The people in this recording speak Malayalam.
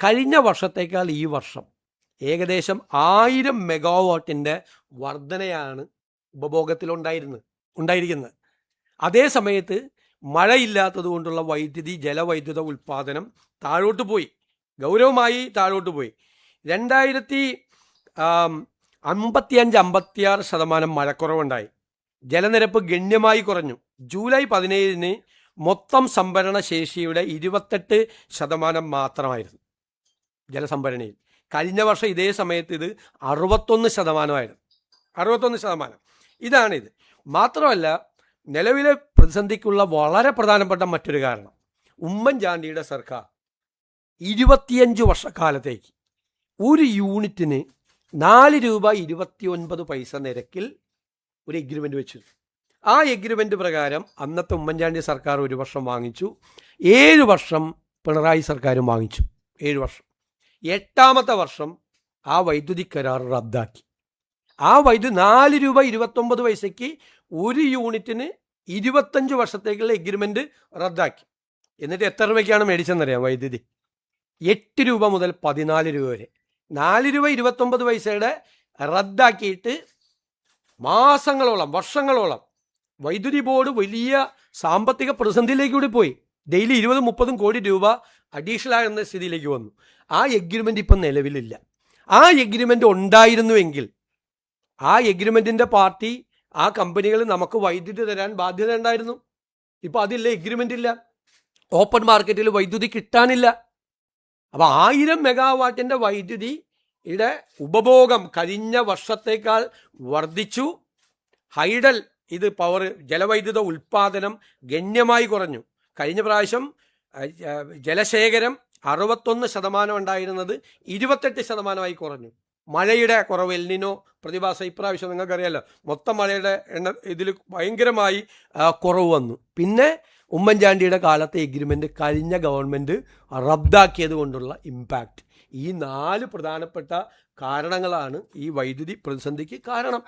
കഴിഞ്ഞ വർഷത്തേക്കാൾ ഈ വർഷം ഏകദേശം 1000 മെഗാവാട്ടിൻ്റെ വർധനയാണ് ഉണ്ടായിരിക്കുന്നത്. അതേ സമയത്ത് മഴയില്ലാത്തത് കൊണ്ടുള്ള ജലവൈദ്യുത ഉൽപ്പാദനം താഴോട്ട് പോയി, ഗൗരവമായി താഴോട്ട് പോയി. 2055-56% മഴക്കുറവുണ്ടായി. ജലനിരപ്പ് ഗണ്യമായി കുറഞ്ഞു. ജൂലൈ 17 മൊത്തം സംഭരണ ശേഷിയുടെ 28% മാത്രമായിരുന്നു ജലസംഭരണിയിൽ. കഴിഞ്ഞ വർഷം ഇതേ സമയത്ത് ഇത് 61%. ഇതാണിത്. മാത്രമല്ല, നിലവിലെ പ്രതിസന്ധിക്കുള്ള വളരെ പ്രധാനപ്പെട്ട മറ്റൊരു കാരണം, ഉമ്മൻചാണ്ടിയുടെ സർക്കാർ 25 വർഷക്കാലത്തേക്ക് ഒരു യൂണിറ്റിന് 4 രൂപ 29 പൈസ നിരക്കിൽ ഒരു എഗ്രിമെൻ്റ് വെച്ചു. ആ എഗ്രിമെൻ്റ് പ്രകാരം അന്നത്തെ ഉമ്മൻചാണ്ടി സർക്കാർ 1 വർഷം വാങ്ങിച്ചു, 7 വർഷം പിണറായി സർക്കാരും വാങ്ങിച്ചു. 7 വർഷം. 8ാമത്തെ വർഷം ആ വൈദ്യുതി കരാർ റദ്ദാക്കി. ആ 4 രൂപ 29 പൈസയ്ക്ക് ഒരു യൂണിറ്റിന് 25 വർഷത്തേക്കുള്ള എഗ്രിമെൻ്റ് റദ്ദാക്കി. എന്നിട്ട് എത്ര രൂപയ്ക്കാണ് മേടിച്ചെന്നറിയാം വൈദ്യുതി? 8 രൂപ മുതൽ 14 രൂപ വരെ. 4 രൂപ 29 പൈസയുടെ റദ്ദാക്കിയിട്ട് മാസങ്ങളോളം, വർഷങ്ങളോളം വൈദ്യുതി ബോർഡ് വലിയ സാമ്പത്തിക പ്രതിസന്ധിയിലേക്ക് കൂടി പോയി. ഡെയിലി 20-30 കോടി രൂപ അഡീഷണൽ ആകുന്ന സ്ഥിതിയിലേക്ക് വന്നു. ആ എഗ്രിമെൻ്റ് ഇപ്പം നിലവിലില്ല. ആ എഗ്രിമെൻ്റ് ഉണ്ടായിരുന്നുവെങ്കിൽ ആ എഗ്രിമെൻറ്റിൻ്റെ പാർട്ടി, ആ കമ്പനികൾ നമുക്ക് വൈദ്യുതി തരാൻ ബാധ്യത ഉണ്ടായിരുന്നു. ഇപ്പോൾ അതില്ല, എഗ്രിമെൻ്റ് ഇല്ല, ഓപ്പൺ മാർക്കറ്റിൽ വൈദ്യുതി കിട്ടാനില്ല. അപ്പോൾ 1000 മെഗാവാട്ടിൻ്റെ വൈദ്യുതിയുടെ ഉപഭോഗം കഴിഞ്ഞ വർഷത്തേക്കാൾ വർദ്ധിച്ചു. ഹൈഡൽ ജലവൈദ്യുത ഉൽപ്പാദനം ഗണ്യമായി കുറഞ്ഞു. കഴിഞ്ഞ പ്രാവശ്യം ജലശേഖരം 61% ഉണ്ടായിരുന്നത് 28% കുറഞ്ഞു. മഴയുടെ കുറവ്, എൽനിനോ പ്രതിഭാസം ഇപ്രാവശ്യം നിങ്ങൾക്കറിയാമല്ലോ, മൊത്തം മഴയുടെ ഇതിൽ ഭയങ്കരമായി കുറവ് വന്നു. പിന്നെ ഉമ്മൻചാണ്ടിയുടെ കാലത്തെ എഗ്രിമെൻ്റ് കഴിഞ്ഞ ഗവൺമെൻറ് റദ്ദാക്കിയത് കൊണ്ടുള്ള ഇമ്പാക്റ്റ്. ഈ 4 പ്രധാനപ്പെട്ട കാരണങ്ങളാണ് ഈ വൈദ്യുതി പ്രതിസന്ധിക്ക് കാരണം.